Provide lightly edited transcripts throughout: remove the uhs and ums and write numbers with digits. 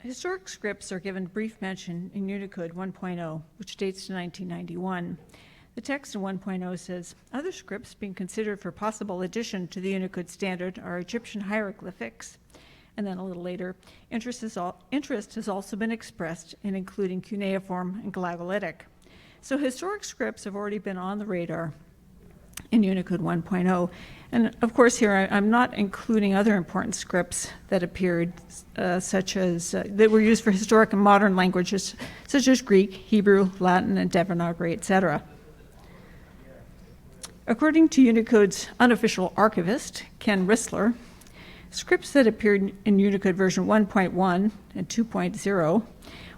Historic scripts are given brief mention in Unicode 1.0, which dates to 1991. The text in 1.0 says, other scripts being considered for possible addition to the Unicode Standard are Egyptian hieroglyphics. And then a little later, interest has also been expressed in including cuneiform and glagolitic. So historic scripts have already been on the radar in Unicode 1.0. And of course here I'm not including other important scripts that appeared, such as, that were used for historic and modern languages, such as Greek, Hebrew, Latin, and Devanagari, etc. According to Unicode's unofficial archivist, Ken Rissler, scripts that appeared in Unicode version 1.1 and 2.0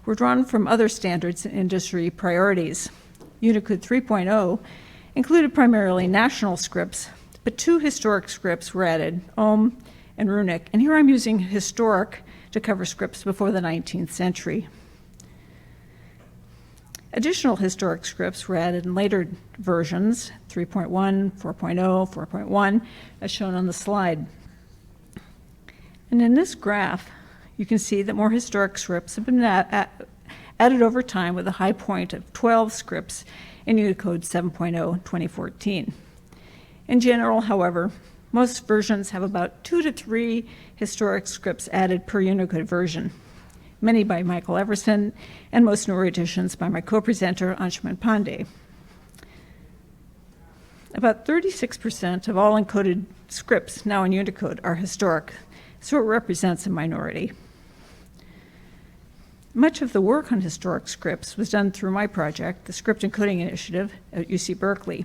were drawn from other standards and industry priorities. Unicode 3.0 included primarily national scripts, but two historic scripts were added, Ohm and Runic, and here I'm using historic to cover scripts before the 19th century. Additional historic scripts were added in later versions, 3.1, 4.0, 4.1, as shown on the slide. And in this graph, you can see that more historic scripts have been added over time, with a high point of 12 scripts in Unicode 7.0 in 2014. In general, however, most versions have about 2 to 3 historic scripts added per Unicode version, many by Michael Everson, and most newer additions by my co-presenter, Anshuman Pandey. About 36% of all encoded scripts now in Unicode are historic, so it represents a minority. Much of the work on historic scripts was done through my project, the Script Encoding Initiative at UC Berkeley.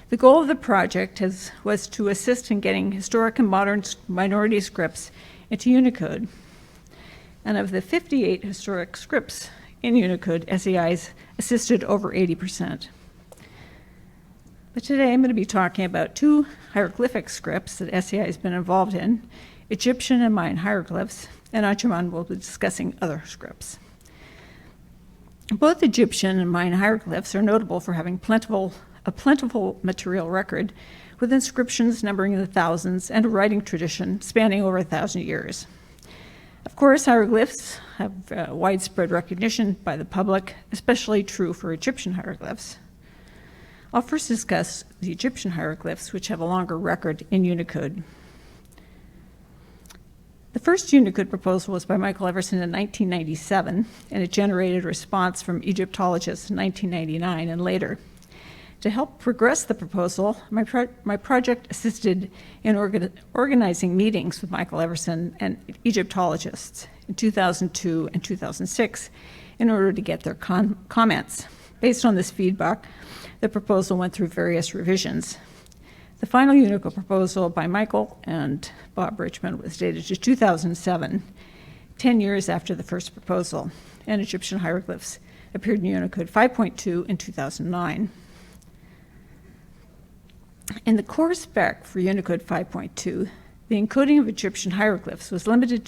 The goal of the project was to assist in getting historic and modern minority scripts into Unicode. And of the 58 historic scripts in Unicode, SEIs assisted over 80%. But today I'm going to be talking about 2 hieroglyphic scripts that SEI has been involved in, Egyptian and Mayan hieroglyphs, and Anshuman will be discussing other scripts. Both Egyptian and Mayan hieroglyphs are notable for having a plentiful material record, with inscriptions numbering in the thousands and a writing tradition spanning over 1,000 years. Of course, hieroglyphs have widespread recognition by the public, especially true for Egyptian hieroglyphs. I'll first discuss the Egyptian hieroglyphs, which have a longer record in Unicode. The first Unicode proposal was by Michael Everson in 1997, and it generated a response from Egyptologists in 1999 and later. To help progress the proposal, my project assisted in organizing meetings with Michael Everson and Egyptologists in 2002 and 2006 in order to get their comments. Based on this feedback, the proposal went through various revisions. The final Unicode proposal by Michael and Bob Richmond was dated to 2007, 10 years after the first proposal, and Egyptian hieroglyphs appeared in Unicode 5.2 in 2009. In the core spec for Unicode 5.2, the encoding of Egyptian hieroglyphs was limited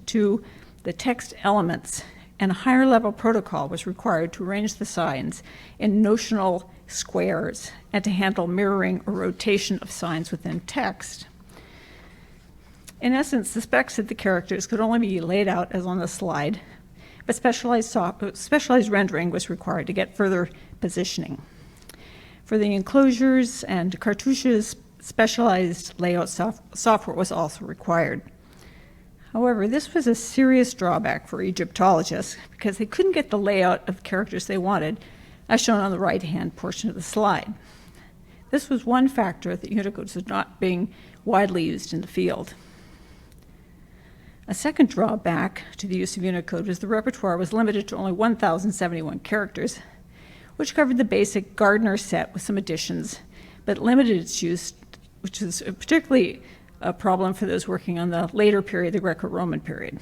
to the text elements, and a higher level protocol was required to arrange the signs in notional squares and to handle mirroring or rotation of signs within text. In essence, the spec said the characters could only be laid out as on the slide, but specialized rendering was required to get further positioning. For the enclosures and cartouches, specialized layout software was also required. However, this was a serious drawback for Egyptologists because they couldn't get the layout of characters they wanted, as shown on the right-hand portion of the slide. This was one factor that Unicode was not being widely used in the field. A second drawback to the use of Unicode was the repertoire was limited to only 1,071 characters, which covered the basic Gardner set with some additions, but limited its use, which is particularly a problem for those working on the later period, the Greco-Roman period.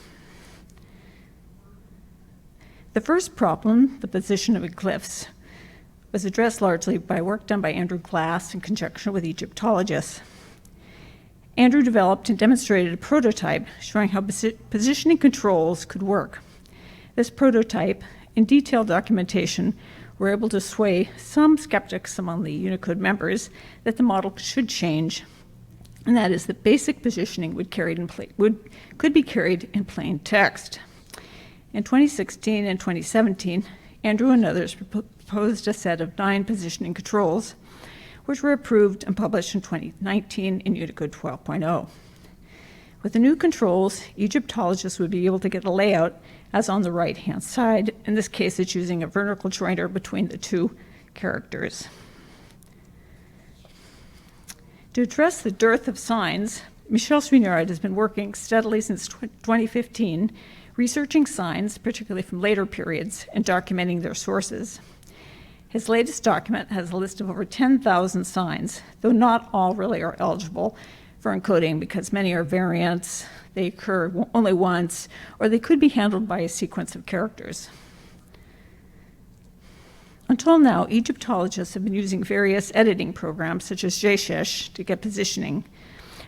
The first problem, the position of glyphs, was addressed largely by work done by Andrew Glass in conjunction with Egyptologists. Andrew developed and demonstrated a prototype showing how positioning controls could work. This prototype, in detailed documentation, were able to sway some skeptics among the Unicode members that the model should change and that is that basic positioning could be carried in plain text. In 2016 and 2017, Andrew and others proposed a set of 9 positioning controls, which were approved and published in 2019 in Unicode 12.0. With the new controls, Egyptologists would be able to get a layout as on the right-hand side. In this case, it's using a vertical joiner between the 2 characters. To address the dearth of signs, Michel Suignard has been working steadily since 2015, researching signs, particularly from later periods, and documenting their sources. His latest document has a list of over 10,000 signs, though not all really are eligible for encoding because many are variants, they occur only once, or they could be handled by a sequence of characters. Until now, Egyptologists have been using various editing programs such as JSHESH to get positioning,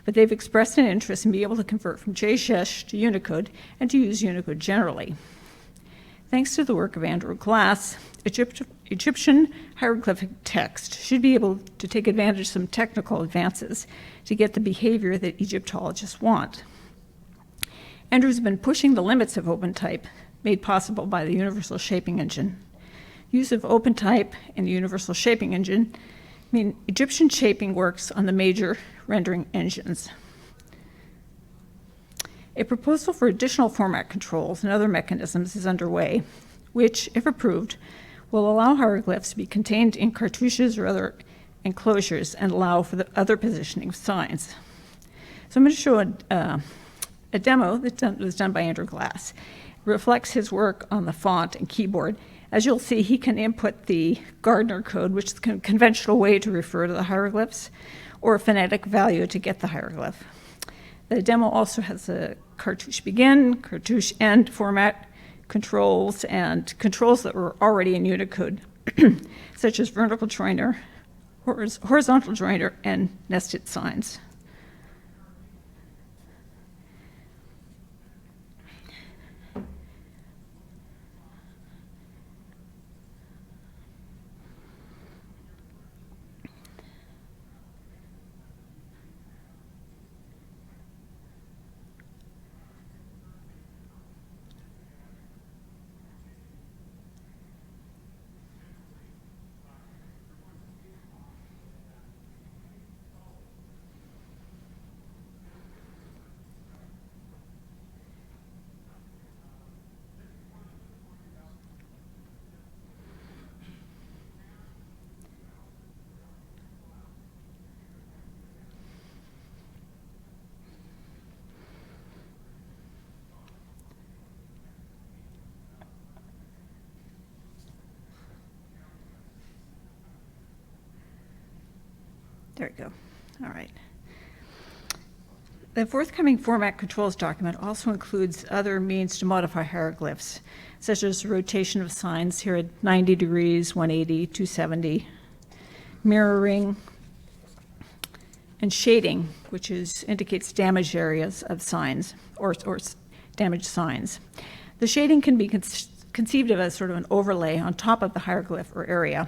but they've expressed an interest in being able to convert from JSHESH to Unicode and to use Unicode generally. Thanks to the work of Andrew Glass, Egyptian hieroglyphic text should be able to take advantage of some technical advances to get the behavior that Egyptologists want. Andrew's been pushing the limits of OpenType, made possible by the Universal Shaping Engine. Use of OpenType and the Universal Shaping Engine mean Egyptian shaping works on the major rendering engines. A proposal for additional format controls and other mechanisms is underway, which, if approved, will allow hieroglyphs to be contained in cartouches or other enclosures and allow for the other positioning of signs. So I'm going to show a demo that was done by Andrew Glass. It reflects his work on the font and keyboard. As you'll see, he can input the Gardner code, which is the conventional way to refer to the hieroglyphs, or a phonetic value to get the hieroglyph. The demo also has a cartouche begin, cartouche end format controls, and controls that were already in Unicode, such as vertical joiner, horizontal joiner, and nested signs. There we go. All right. The forthcoming format controls document also includes other means to modify hieroglyphs, such as rotation of signs here at 90 degrees, 180, 270, mirroring, and shading, which indicates damaged areas of signs or damaged signs. The shading can be conceived of as sort of an overlay on top of the hieroglyph or area.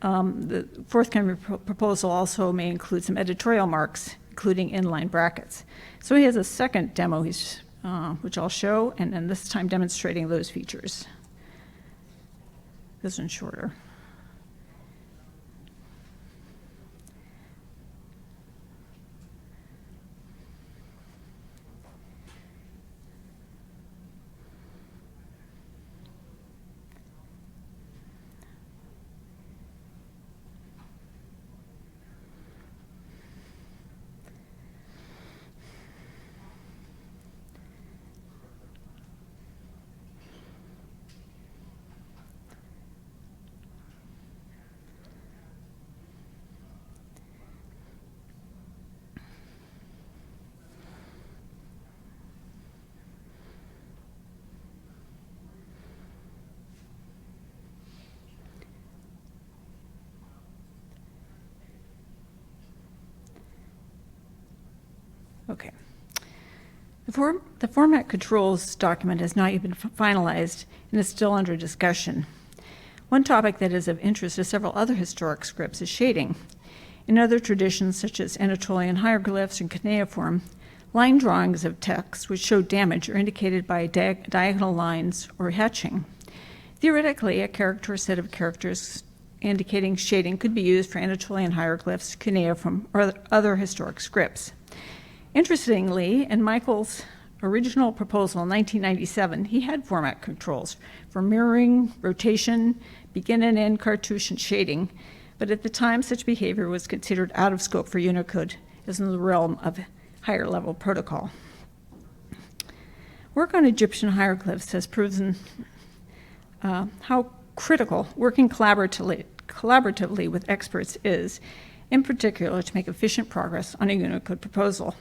The forthcoming proposal also may include some editorial marks, including inline brackets. So he has a second demo which I'll show, and then this time demonstrating those features. This one's shorter. Okay. The format controls document has not yet been finalized and is still under discussion. One topic that is of interest to several other historic scripts is shading. In other traditions, such as Anatolian hieroglyphs and cuneiform, line drawings of text which show damage are indicated by diagonal lines or hatching. Theoretically, a character or set of characters indicating shading could be used for Anatolian hieroglyphs, cuneiform, or other historic scripts. Interestingly, in Michael's original proposal in 1997, he had format controls for mirroring, rotation, begin and end cartouche, and shading, but at the time such behavior was considered out of scope for Unicode, as in the realm of higher level protocol. Work on Egyptian hieroglyphs has proven how critical working collaboratively with experts is, in particular to make efficient progress on a Unicode proposal.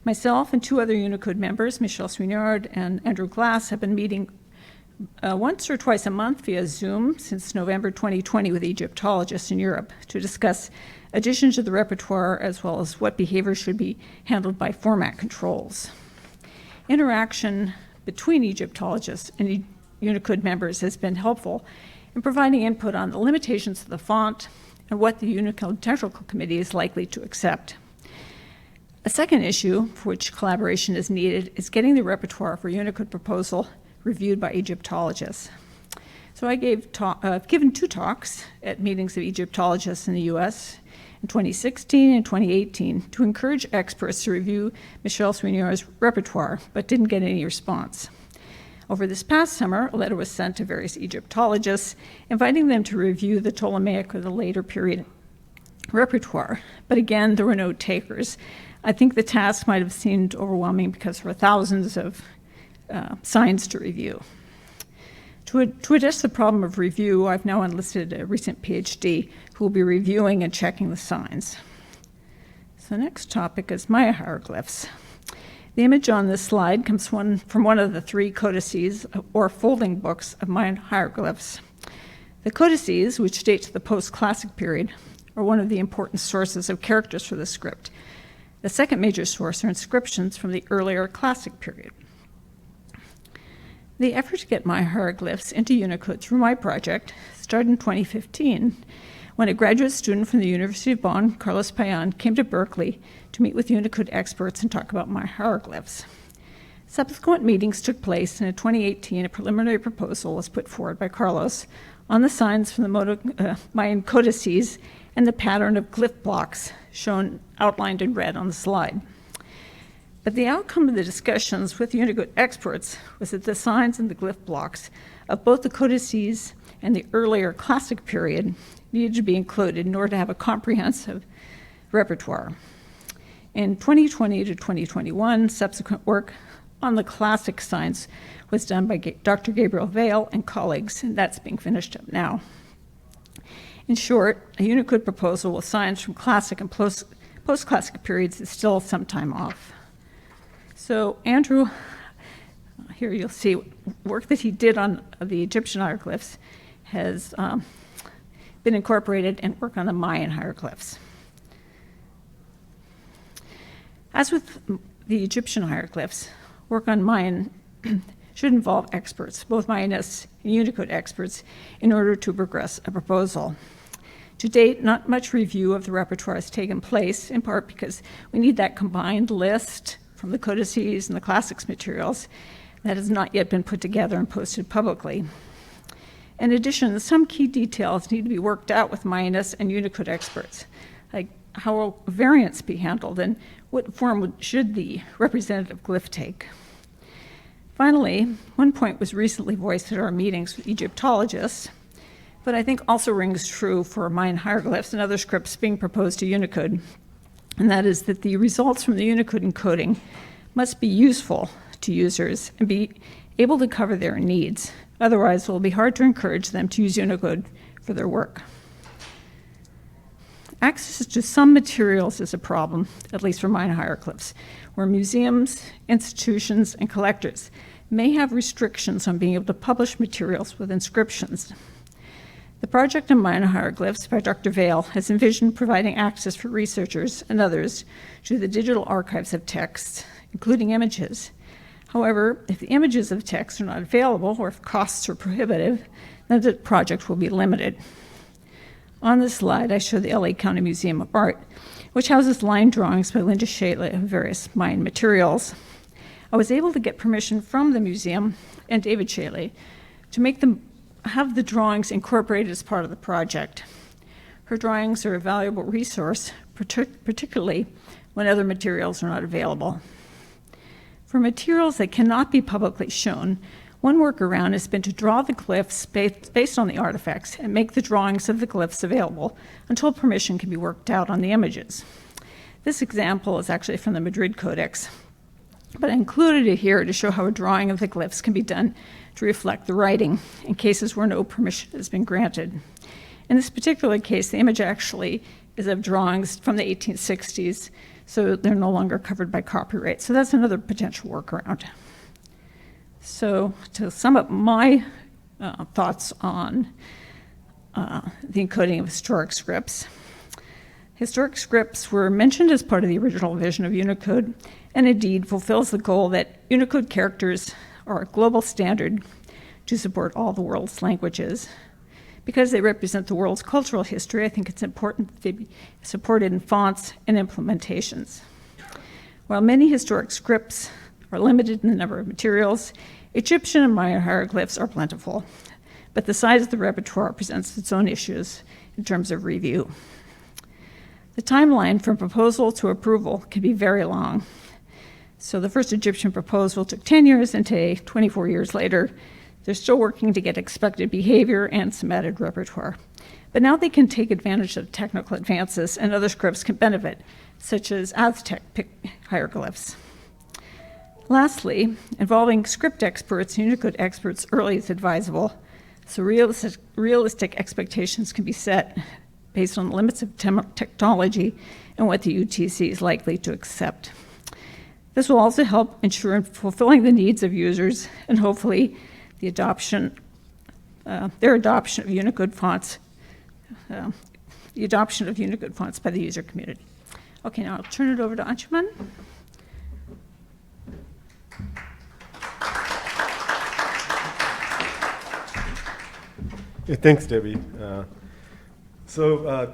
Myself and two other Unicode members, Michel Suignard and Andrew Glass, have been meeting once or twice a month via Zoom since November 2020 with Egyptologists in Europe to discuss additions to the repertoire as well as what behavior should be handled by format controls. Interaction between Egyptologists and Unicode members has been helpful in providing input on the limitations of the font and what the Unicode Technical Committee is likely to accept. A second issue for which collaboration is needed is getting the repertoire for Unicode proposal reviewed by Egyptologists. So I've given two talks at meetings of Egyptologists in the US in 2016 and 2018 to encourage experts to review Michel Suignard's repertoire, but didn't get any response. Over this past summer, a letter was sent to various Egyptologists inviting them to review the Ptolemaic or the later period repertoire, but again, there were no takers. I think the task might have seemed overwhelming because there were thousands of signs to review. To address the problem of review, I've now enlisted a recent PhD who will be reviewing and checking the signs. So the next topic is Maya hieroglyphs. The image on this slide comes from one of the three codices or folding books of Mayan hieroglyphs. The codices, which date to the post-classic period, are one of the important sources of characters for the script. The second major source are inscriptions from the earlier classic period. The effort to get Maya hieroglyphs into Unicode through my project started in 2015 when a graduate student from the University of Bonn, Carlos Payan, came to Berkeley to meet with Unicode experts and talk about Maya hieroglyphs. Subsequent meetings took place, and in 2018, a preliminary proposal was put forward by Carlos on the signs from the Mayan codices and the pattern of glyph blocks shown outlined in red on the slide. But the outcome of the discussions with Unicode experts was that the signs and the glyph blocks of both the codices and the earlier classic period needed to be included in order to have a comprehensive repertoire. In 2020 to 2021, subsequent work on the classic signs was done by Dr. Gabriel Vale and colleagues, and that's being finished up now. In short, a Unicode proposal with signs from classic and post-classic periods is still some time off. So Andrew, here you'll see work that he did on the Egyptian hieroglyphs has been incorporated in work on the Mayan hieroglyphs. As with the Egyptian hieroglyphs, work on Mayan should involve experts, both Mayanists and Unicode experts, in order to progress a proposal. To date, not much review of the repertoire has taken place, in part because we need that combined list from the codices and the classics materials that has not yet been put together and posted publicly. In addition, some key details need to be worked out with Mayanists and Unicode experts, like how will variants be handled and what form should the representative glyph take. Finally, one point was recently voiced at our meetings with Egyptologists, but I think also rings true for Mayan hieroglyphs and other scripts being proposed to Unicode, and that is that the results from the Unicode encoding must be useful to users and be able to cover their needs. Otherwise, it will be hard to encourage them to use Unicode for their work. Access to some materials is a problem, at least for Mayan hieroglyphs, where museums, institutions, and collectors may have restrictions on being able to publish materials with inscriptions. The project on Mayan hieroglyphs by Dr. Vale has envisioned providing access for researchers and others to the digital archives of texts, including images. However, if the images of text are not available or if costs are prohibitive, then the project will be limited. On this slide, I show the LA County Museum of Art, which houses line drawings by Linda Shaley of various Mayan materials. I was able to get permission from the museum and David Shaley to have the drawings incorporated as part of the project. Her drawings are a valuable resource, particularly when other materials are not available. For materials that cannot be publicly shown, one workaround has been to draw the glyphs based on the artifacts and make the drawings of the glyphs available until permission can be worked out on the images. This example is actually from the Madrid Codex, but I included it here to show how a drawing of the glyphs can be done to reflect the writing in cases where no permission has been granted. In this particular case, the image actually is of drawings from the 1860s, so they're no longer covered by copyright. So that's another potential workaround. So to sum up my thoughts on the encoding of historic scripts, historic scripts were mentioned as part of the original vision of Unicode, and indeed fulfills the goal that Unicode characters are a global standard to support all the world's languages. Because they represent the world's cultural history, I think it's important that they be supported in fonts and implementations. While many historic scripts are limited in the number of materials, Egyptian and Mayan hieroglyphs are plentiful, but the size of the repertoire presents its own issues in terms of review. The timeline from proposal to approval can be very long. So the first Egyptian proposal took 10 years, and today, 24 years later, they're still working to get expected behavior and some added repertoire. But now they can take advantage of technical advances, and other scripts can benefit, such as Aztec hieroglyphs. Lastly, involving script experts and Unicode experts early is advisable, so realistic expectations can be set based on the limits of technology and what the UTC is likely to accept. This will also help ensure fulfilling the needs of users and hopefully their adoption of Unicode fonts, by the user community. Okay, now I'll turn it over to Anshuman. Yeah, thanks, Debbie. The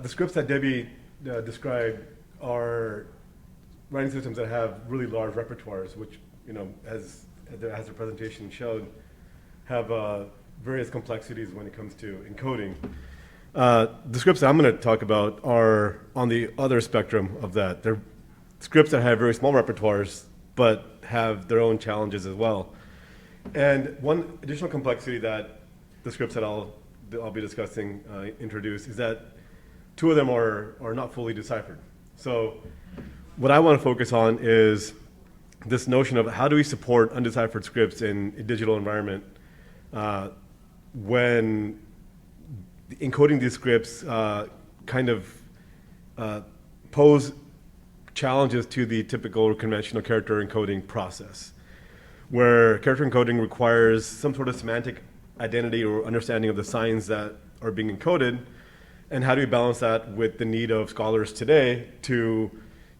scripts that Debbie described are writing systems that have really large repertoires, which, as the presentation showed, have various complexities when it comes to encoding. The scripts that I'm going to talk about are on the other spectrum of that. They're scripts that have very small repertoires, but have their own challenges as well. And one additional complexity that the scripts that I'll be discussing introduce is that two of them are not fully deciphered. So what I want to focus on is this notion of how do we support undeciphered scripts in a digital environment when encoding these scripts pose challenges to the typical conventional character encoding process, where character encoding requires some sort of semantic identity or understanding of the signs that are being encoded, and how do we balance that with the need of scholars today to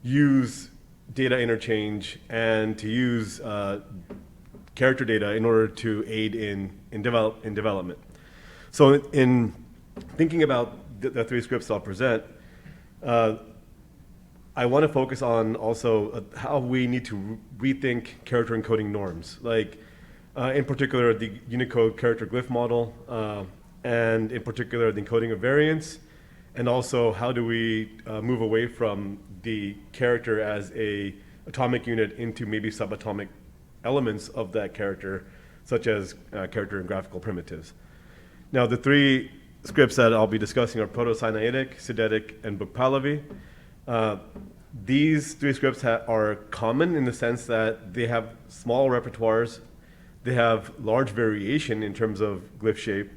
use data interchange and to use character data in order to aid in development. So in thinking about the three scripts I'll present, I want to focus on also how we need to rethink character encoding norms, like in particular the Unicode character glyph model, and in particular the encoding of variants, and also how do we move away from the character as a atomic unit into maybe subatomic elements of that character, such as character and graphical primitives. Now, the three scripts that I'll be discussing are Proto-Sinaitic, Sidetic, and Book Pahlavi. These three scripts are common in the sense that they have small repertoires, they have large variation in terms of glyph shape,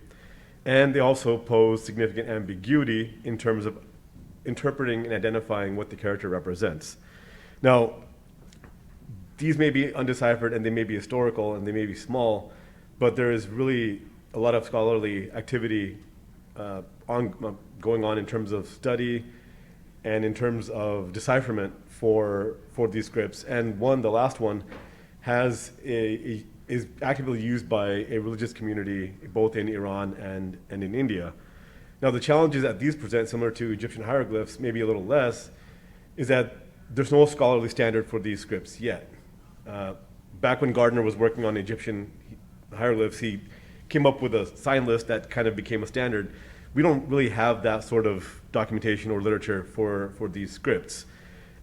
and they also pose significant ambiguity in terms of interpreting and identifying what the character represents. Now, these may be undeciphered and they may be historical and they may be small, but there is really a lot of scholarly activity going on in terms of study and in terms of decipherment for these scripts. And the last one, is actively used by a religious community both in Iran and in India. Now, the challenges that these present, similar to Egyptian hieroglyphs, maybe a little less, is that there's no scholarly standard for these scripts yet. Back when Gardner was working on Egyptian hieroglyphs, he came up with a sign list that kind of became a standard. We don't really have that sort of documentation or literature for these scripts.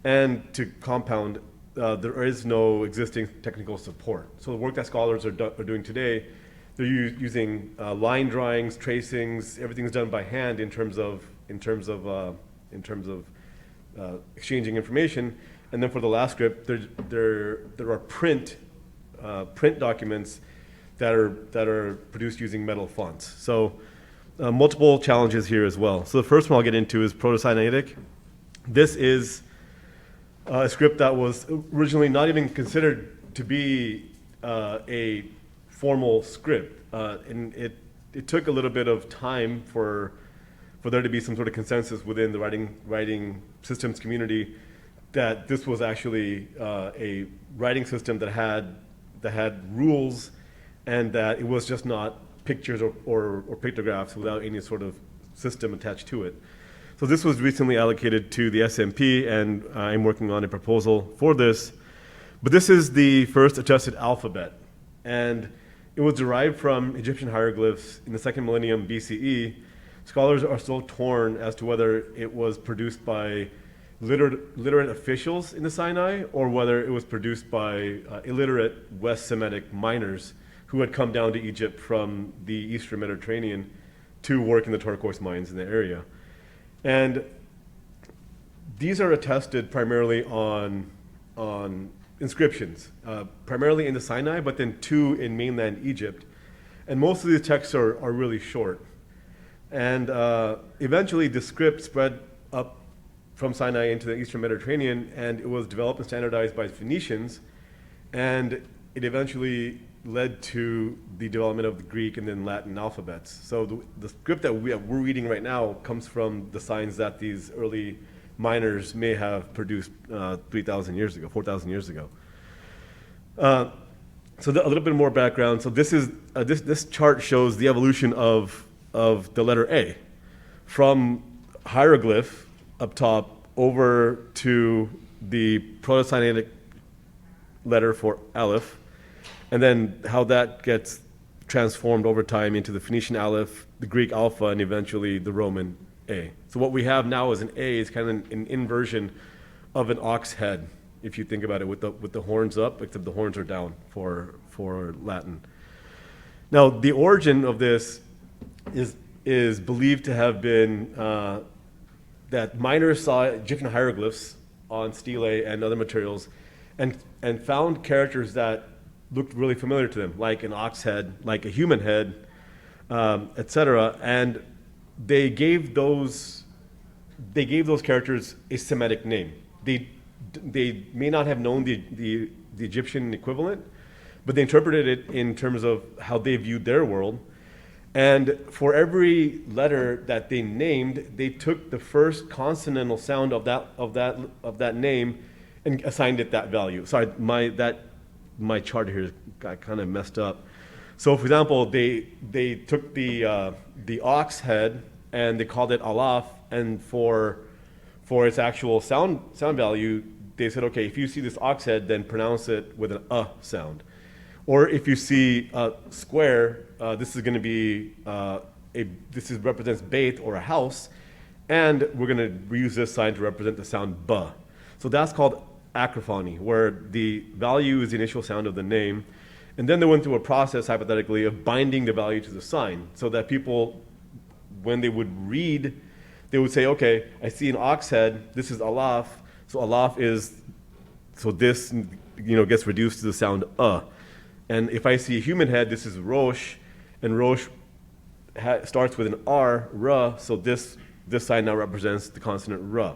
And to compound, there is no existing technical support. So the work that scholars are doing today, they're using line drawings, tracings, everything's done by hand in terms of exchanging information. And then for the last script, there are print documents that are produced using metal fonts. So multiple challenges here as well. So the first one I'll get into is Proto-Sinaitic. This is a script that was originally not even considered to be a formal script, and it took a little bit of time for there to be some sort of consensus within the writing systems community that this was actually a writing system that had rules, and that it was just not pictures or pictographs without any sort of system attached to it. So this was recently allocated to the SMP, and I'm working on a proposal for this. But this is the first adjusted alphabet, and it was derived from Egyptian hieroglyphs in the 2nd millennium BCE. Scholars are still torn as to whether it was produced by literate officials in the Sinai or whether it was produced by illiterate West Semitic miners who had come down to Egypt from the Eastern Mediterranean to work in the turquoise mines in the area. And these are attested primarily on inscriptions, primarily in the Sinai, but then 2 in mainland Egypt. And most of these texts are really short. And eventually the script spread up from Sinai into the Eastern Mediterranean, and it was developed and standardized by Phoenicians, and it eventually led to the development of the Greek and then Latin alphabets. So the script that we're reading right now comes from the signs that these early miners may have produced 3,000 years ago, 4,000 years ago. So a little bit more background. So this chart shows the evolution of the letter A from hieroglyph up top over to the Proto-Sinaitic letter for Aleph, and then how that gets transformed over time into the Phoenician Aleph, the Greek Alpha, and eventually the Roman A. So what we have now as an A is kind of an inversion of an ox head, if you think about it, with the horns up, except the horns are down for Latin. Now, the origin of this is believed to have been that miners saw Egyptian hieroglyphs on stelae and other materials and found characters that looked really familiar to them, like an ox head, like a human head, etc. And they gave those characters a Semitic name. They may not have known the Egyptian equivalent, but they interpreted it in terms of how they viewed their world. And for every letter that they named, they took the first consonantal sound of that name and assigned it that value. Sorry, my chart here got kind of messed up. So, for example, they took the ox head and they called it Aleph, and for its actual sound value, they said, okay, if you see this ox head, then pronounce it with an sound. Or if you see a square, this is going to be this represents Beit, or a house, and we're going to reuse this sign to represent the sound ba. So that's called acrophony, where the value is the initial sound of the name, and then they went through a process, hypothetically, of binding the value to the sign, so that people, when they would read, they would say, okay, I see an ox head, this is Aleph, so Aleph is, so this gets reduced to the sound And if I see a human head, this is Rosh, and Rosh starts with an R, Ra, so this sign now represents the consonant Ra,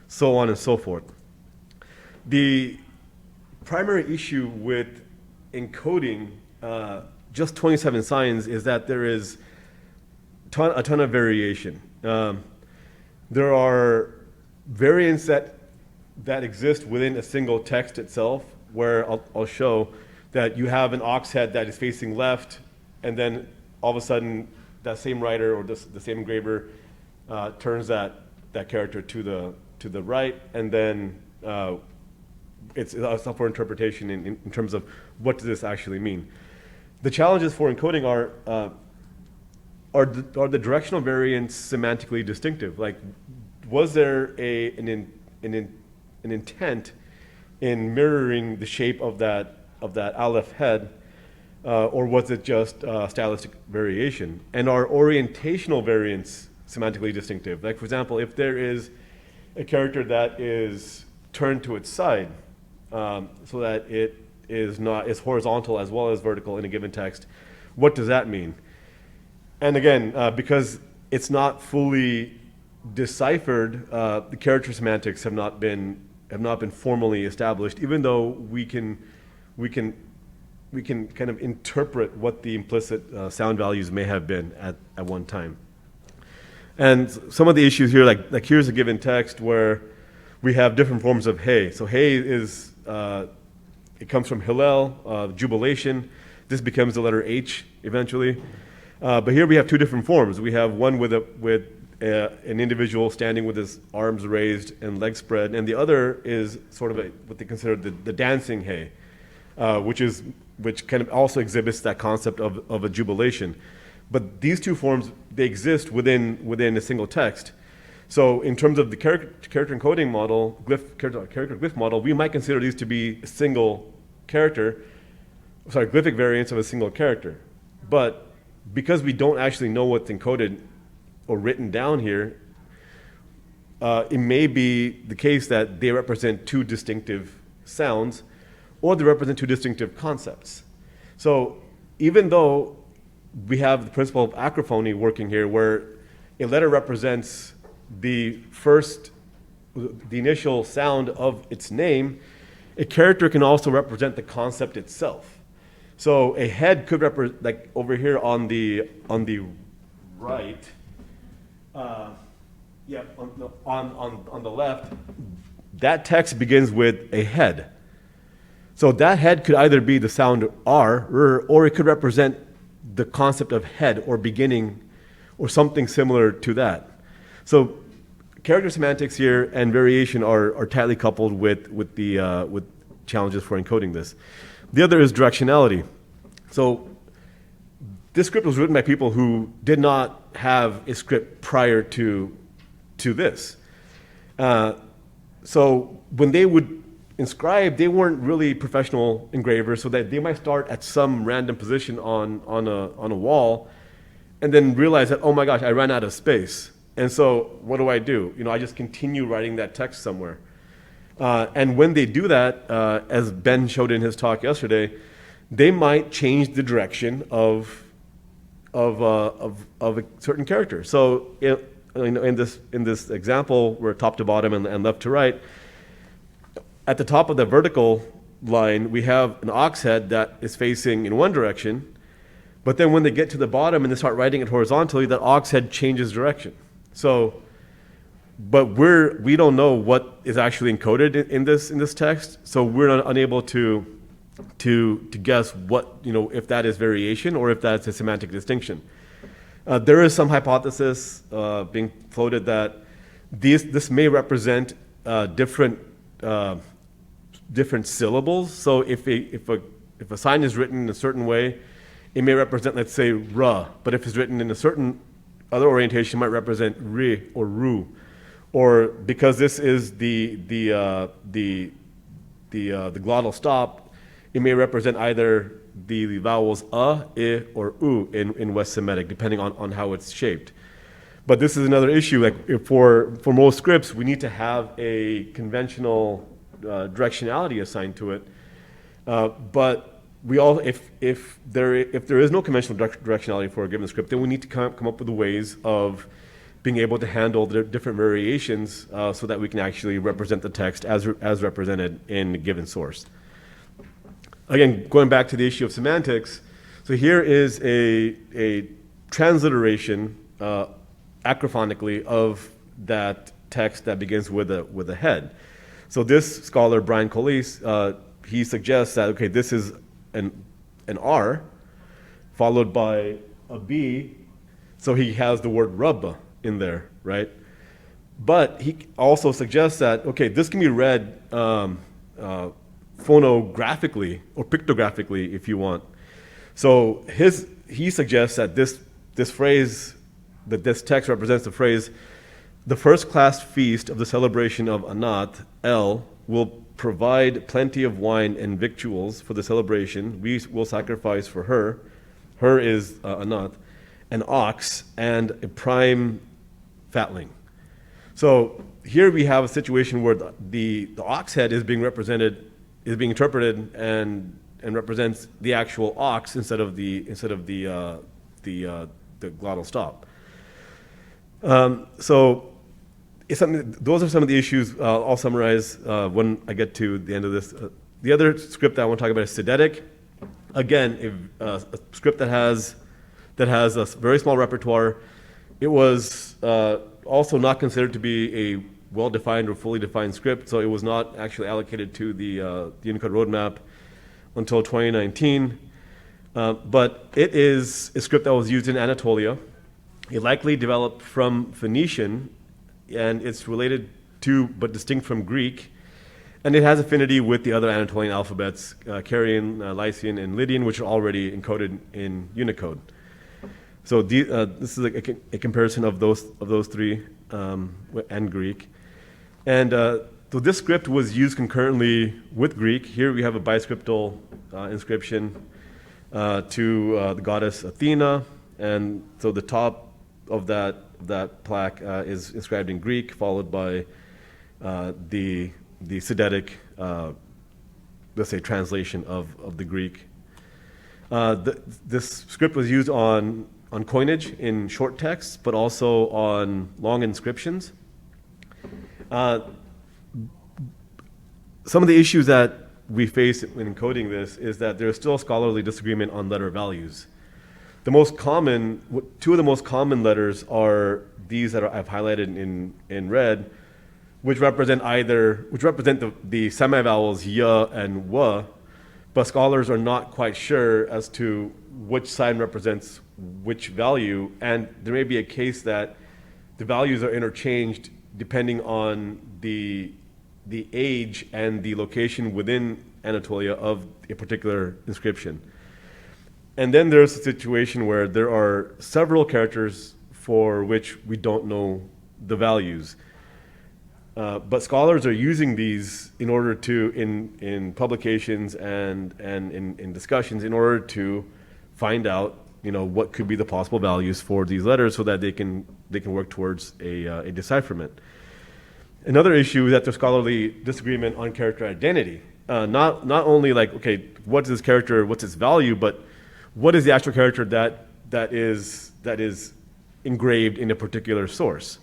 so on and so forth. The primary issue with encoding just 27 signs is that there is a ton of variation. There are variants that exist within a single text itself, where I'll show that you have an ox head that is facing left, and then all of a sudden that same writer or the same engraver turns that character to the right, and then it's up for interpretation in terms of what does this actually mean. The challenges for encoding are the directional variants semantically distinctive? Like, was there an intent in mirroring the shape of that Aleph head, or was it just stylistic variation? And are orientational variants semantically distinctive? Like, for example, if there is a character that is turned to its side, so that it is horizontal as well as vertical in a given text, what does that mean? And again, because it's not fully deciphered, the character semantics have not been formally established, even though we can kind of interpret what the implicit sound values may have been at one time. And some of the issues here, like here's a given text where we have different forms of hey. So hey is it comes from Hillel, jubilation. This becomes the letter H eventually. But here we have two different forms. We have one with an individual standing with his arms raised and legs spread, and the other is sort of what they consider the dancing hey, which kind of also exhibits that concept of a jubilation. But these two forms, they exist within a single text. So in terms of the character encoding model, character glyph model, we might consider these to be a single character, glyphic variants of a single character. But because we don't actually know what's encoded or written down here, it may be the case that they represent two distinctive sounds, or they represent two distinctive concepts. So even though we have the principle of acrophony working here, where a letter represents the initial sound of its name, a character can also represent the concept itself. So a head could represent, like over here on the right, on the left, that text begins with a head. So that head could either be the sound R, or it could represent the concept of head or beginning, or something similar to that. So character semantics here and variation are tightly coupled with challenges for encoding this. The other is directionality. So this script was written by people who did not have a script prior to this. So when they would inscribe, they weren't really professional engravers, so that they might start at some random position on a wall, and then realize that, oh my gosh, I ran out of space. And so what do? I just continue writing that text somewhere. And when they do that, as Ben showed in his talk yesterday, they might change the direction of a certain character. So in this example, where top to bottom and left to right, at the top of the vertical line, we have an ox head that is facing in one direction, but then when they get to the bottom and they start writing it horizontally, that ox head changes direction. So, but we don't know what is actually encoded in this text, so we're unable to guess what, if that is variation or if that's a semantic distinction. There is some hypothesis being floated that this may represent different syllables. So if a sign is written in a certain way, it may represent, let's say, ra, but if it's written in a certain other orientation, it might represent ri or ru, or because this is the glottal stop, it may represent either the vowels a, I, or u in West Semitic, depending on how it's shaped. But this is another issue. Like for most scripts, we need to have a conventional directionality assigned to it. But if there is no conventional directionality for a given script, then we need to come up with ways of being able to handle the different variations so that we can actually represent the text as represented in a given source. Again, going back to the issue of semantics, so here is a transliteration acrophonically of that text that begins with a head. So this scholar, Brian Colise, he suggests that, okay, this is an R followed by a B. So he has the word rub in there, right? But he also suggests that, okay, this can be read phonographically or pictographically if you want. So he suggests that this phrase, that this text represents the phrase, the first class feast of the celebration of Anat, El, will provide plenty of wine and victuals for the celebration. We will sacrifice for her. Her is Anat, an ox and a prime fatling. So here we have a situation where the ox head is being represented, is being interpreted and represents the actual ox instead of the glottal stop. So those are some of the issues I'll summarize when I get to the end of this. The other script that I want to talk about is Sidetic. Again, a script that has a very small repertoire. It was also not considered to be a well-defined or fully defined script, so it was not actually allocated to the Unicode roadmap until 2019. But it is a script that was used in Anatolia. It likely developed from Phoenician, and it's related to but distinct from Greek. And it has affinity with the other Anatolian alphabets, Carian, Lycian, and Lydian, which are already encoded in Unicode. So this is a comparison of those three and Greek. And so this script was used concurrently with Greek. Here we have a biscriptal inscription to the goddess Athena. And so the top of that plaque is inscribed in Greek, followed by the Sidetic, let's say, translation of the Greek. This script was used on coinage in short texts, but also on long inscriptions. Some of the issues that we face in encoding this is that there is still scholarly disagreement on letter values. Two of the most common letters are these that I've highlighted in red, which represent the semivowels ya and wa, but scholars are not quite sure as to which sign represents which value, and there may be a case that the values are interchanged depending on the age and the location within Anatolia of a particular inscription. And then there's a situation where there are several characters for which we don't know the values. But scholars are using these in order to, in publications and in discussions, in order to find out, what could be the possible values for these letters so that they can work towards a decipherment. Another issue is that there's scholarly disagreement on character identity. Not only like, okay, what's this character, what's its value, but what is the actual character that is engraved in a particular source.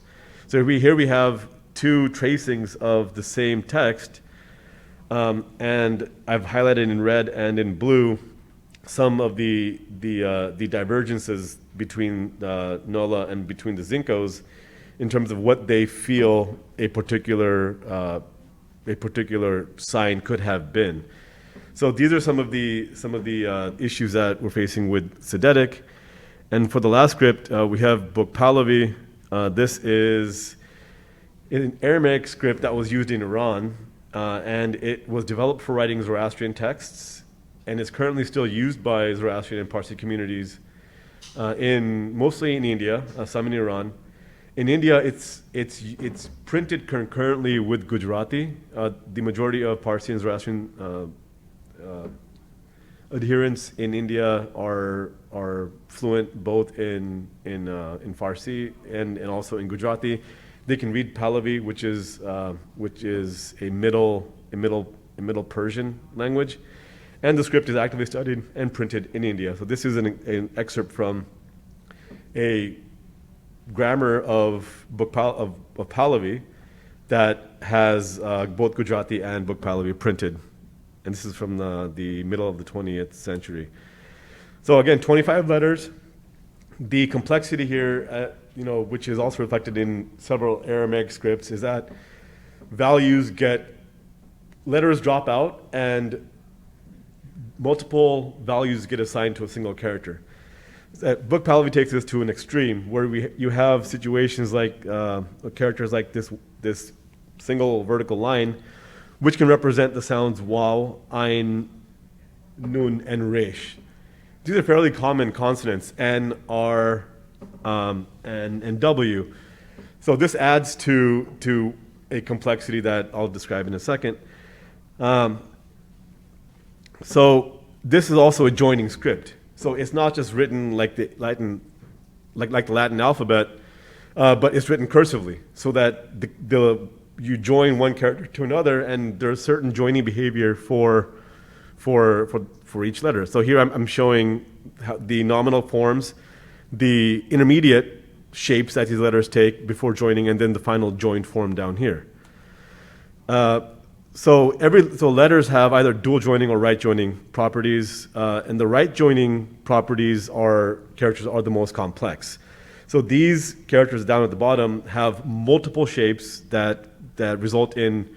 So here we have two tracings of the same text, and I've highlighted in red and in blue some of the divergences between Nola and between the Zincos in terms of what they feel a particular sign could have been. So these are some of the issues that we're facing with Sidetic. And for the last script, we have Book Pahlavi. This is an Aramaic script that was used in Iran, and it was developed for writing Zoroastrian texts, and is currently still used by Zoroastrian and Parsi communities mostly in India, some in Iran. In India, it's printed concurrently with Gujarati. The majority of Parsi and Zoroastrian adherents in India are fluent both in Farsi and also in Gujarati. They can read Pahlavi, which is a Middle Persian language, and the script is actively studied and printed in India. So this is an excerpt from a grammar of Pahlavi that has both Gujarati and Book Pahlavi printed. And this is from the middle of the 20th century. So again, 25 letters. The complexity here, which is also reflected in several Aramaic scripts, is that letters drop out and multiple values get assigned to a single character. Book Pallavi takes this to an extreme where you have situations like characters like this single vertical line, which can represent the sounds waw, ein, nun, and resh. These are fairly common consonants, N, R, and W. So this adds to a complexity that I'll describe in a second. So this is also a joining script. So it's not just written like the Latin alphabet, but it's written cursively, so that you join one character to another, and there's certain joining behavior for each letter. So here I'm showing the nominal forms, the intermediate shapes that these letters take before joining, and then the final joined form down here. So letters have either dual joining or right joining properties, and the right joining properties characters are the most complex. So these characters down at the bottom have multiple shapes that result in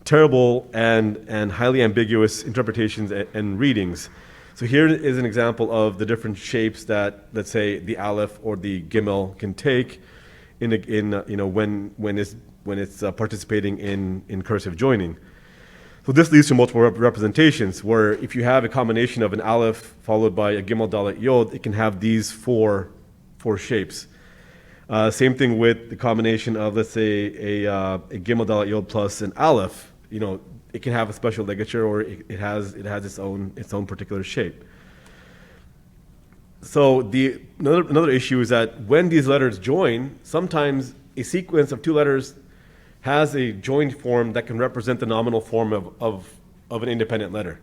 terrible and highly ambiguous interpretations and readings. So here is an example of the different shapes that, let's say, the aleph or the gimel can take when it's participating in cursive joining. So this leads to multiple representations, where if you have a combination of an aleph followed by a gimel dalet yod, it can have these four shapes. Same thing with the combination of, let's say, a gimel dalet yod plus an aleph. It can have a special ligature, or it has its own particular shape. So another issue is that when these letters join, sometimes a sequence of two letters has a joined form that can represent the nominal form of an independent letter.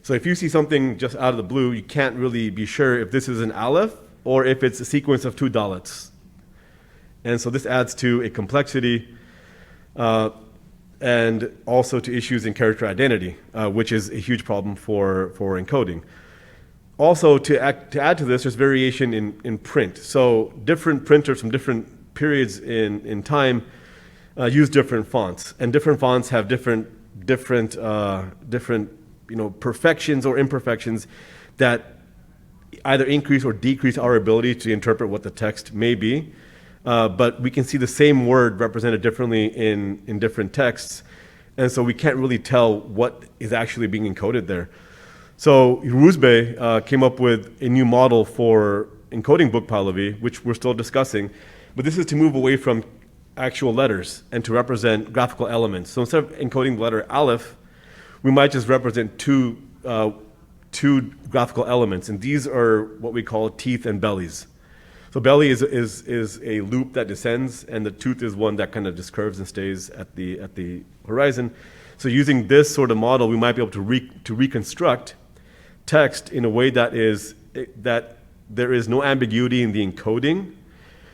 So if you see something just out of the blue, you can't really be sure if this is an aleph or if it's a sequence of two dalets. And so this adds to a complexity and also to issues in character identity, which is a huge problem for encoding. Also, to add to this, there's variation in print. So different printers from different periods in time use different fonts, and different fonts have different perfections or imperfections that either increase or decrease our ability to interpret what the text may be. But we can see the same word represented differently in different texts, and so we can't really tell what is actually being encoded there. So Rusbe came up with a new model for encoding book Pahlavi, which we're still discussing, but this is to move away from actual letters and to represent graphical elements. So instead of encoding the letter aleph, we might just represent two graphical elements, and these are what we call teeth and bellies. So belly is a loop that descends, and the tooth is one that kind of just curves and stays at the horizon. So using this sort of model, we might be able to reconstruct text in a way that there is no ambiguity in the encoding.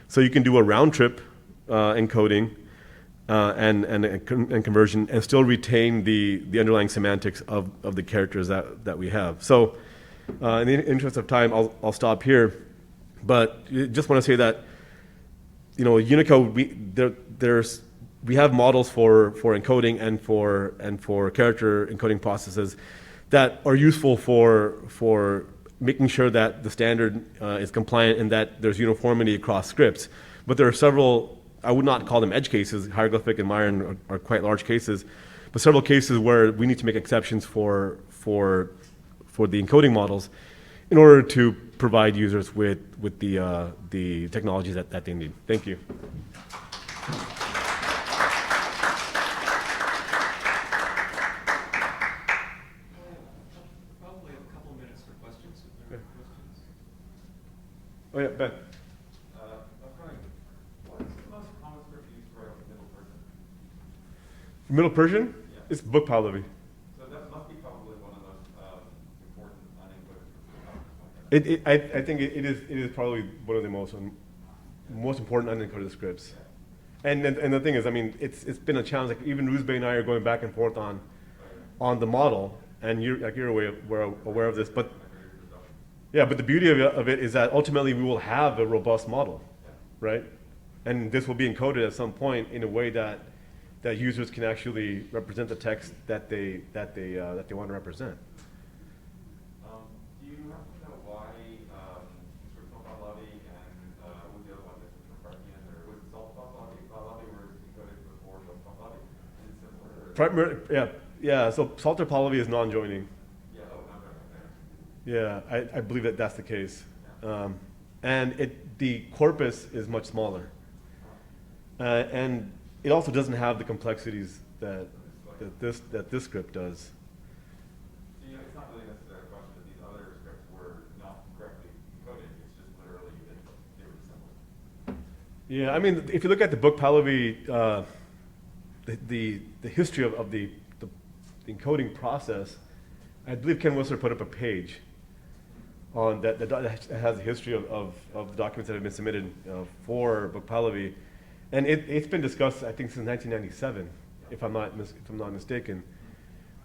So you can do a round trip encoding and conversion and still retain the underlying semantics of the characters that we have. So in the interest of time, I'll stop here. But just want to say that, Unicode, we have models for encoding and for character encoding processes that are useful for making sure that the standard is compliant and that there's uniformity across scripts. But there are several, I would not call them edge cases. Hieroglyphic and Myron are quite large cases, but several cases where we need to make exceptions for the encoding models in order to provide users with the technologies that they need. Thank you. Probably a couple minutes for questions, if there are questions. Oh yeah, Ben. What is the most common script used for Middle Persian? Middle Persian? Yeah. It's book Pahlavi. So that must be probably one of the most important unencoded scripts. I think it is probably one of the most important unencoded scripts. And the thing is, it's been a challenge. Like even Rusbe and I are going back and forth on the model, and you're aware of this. But yeah, but the beauty of it is that ultimately we will have a robust model, right? And this will be encoded at some point in a way that users can actually represent the text that they want to represent. Do you happen to know why sort of Yeah. So Salter Pahlavi is non-joining. Yeah, oh, I'm right there. Yeah, I believe that that's the case. And the corpus is much smaller. And it also doesn't have the complexities that this script does. So, you know, it's not really necessarily a question that these other scripts were not correctly coded. It's just literally that they were dissimilar. Yeah, I mean, if you look at the book Pahlavi, the history of the encoding process, I believe Ken Whistler put up a page on that has a history of the documents that have been submitted for book Pahlavi, and it's been discussed, I think, since 1997, if I'm not mistaken.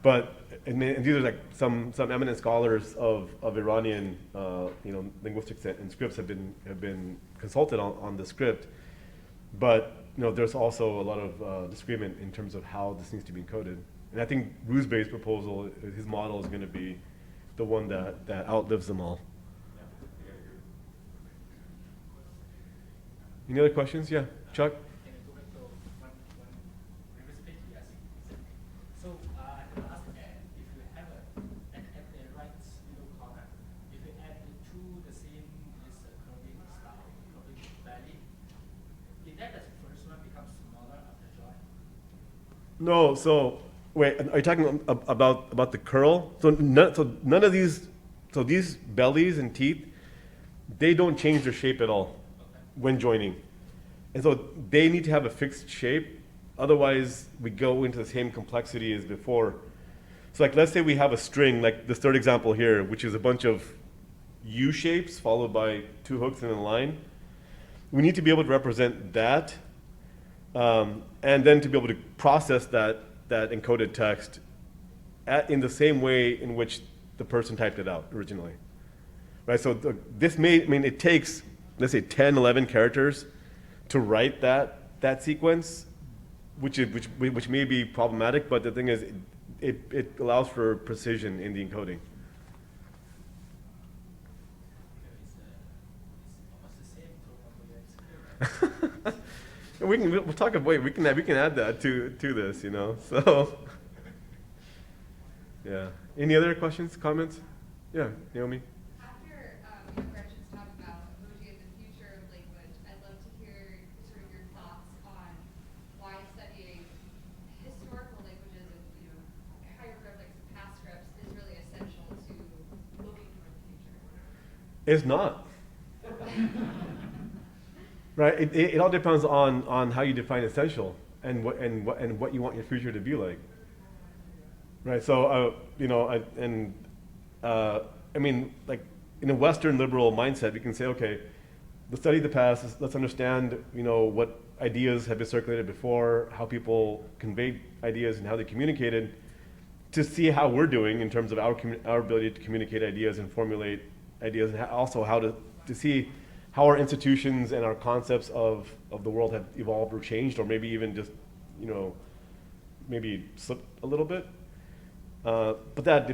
But and these are like some eminent scholars of Iranian linguistics and scripts have been consulted on the script. But there's also a lot of disagreement in terms of how this needs to be encoded. And I think Roosbay's proposal, his model, is going to be the one that outlives them all. Any other questions? Yeah, Chuck? Can I go back to one previous page? Yes. So I can ask if you have at the right middle corner, if you add the two the same this coding style, coding value, is that the first one becomes smaller after join? No, so wait, are you talking about the curl? So none of these, so these bellies and teeth, they don't change their shape at all when joining. And so they need to have a fixed shape, otherwise we go into the same complexity as before. So like, let's say we have a string, like this third example here, which is a bunch of U shapes followed by two hooks and a line. We need to be able to represent that, and then to be able to process that encoded text in the same way in which the person typed it out originally. Right, so it takes, let's say, 10, 11 characters to write that sequence, which may be problematic, but the thing is, it allows for precision in the encoding. It's almost the same to We'll talk about, we can add that to this, so. Yeah. Any other questions, comments? Yeah, Naomi? After Gretchen's talk about emoji as the future of language, I'd love to hear sort of your thoughts on why studying historical languages and hieroglyphics and past scripts is really essential to looking toward the future. It's not. Right. It all depends on how you define essential and what you want your future to be like. Right. So I mean, like in a Western liberal mindset, we can say, okay, let's study the past. Let's understand, what ideas have been circulated before, how people conveyed ideas, and how they communicated, to see how we're doing in terms of our ability to communicate ideas and formulate ideas, and also how to see how our institutions and our concepts of the world have evolved or changed, or maybe even just, maybe slipped a little bit. But that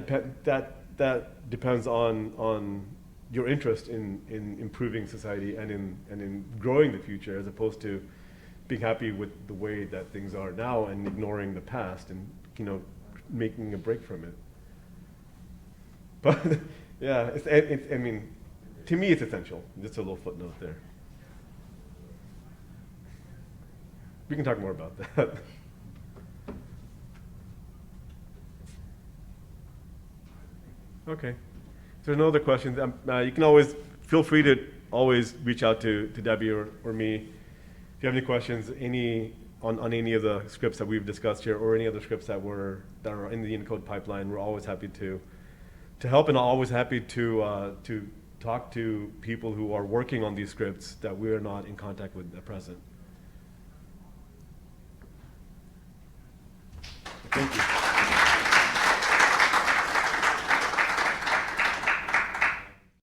depends on your interest in improving society and in growing the future, as opposed to being happy with the way that things are now and ignoring the past and making a break from it. But yeah, I mean, to me, it's essential. Just a little footnote there. We can talk more about that. Okay. If there's no other questions, you can always feel free to always reach out to Debbie or me. If you have any questions, on any of the scripts that we've discussed here, or any other scripts that are in the Unicode pipeline, we're always happy to help, and always happy to talk to people who are working on these scripts that we are not in contact with at present.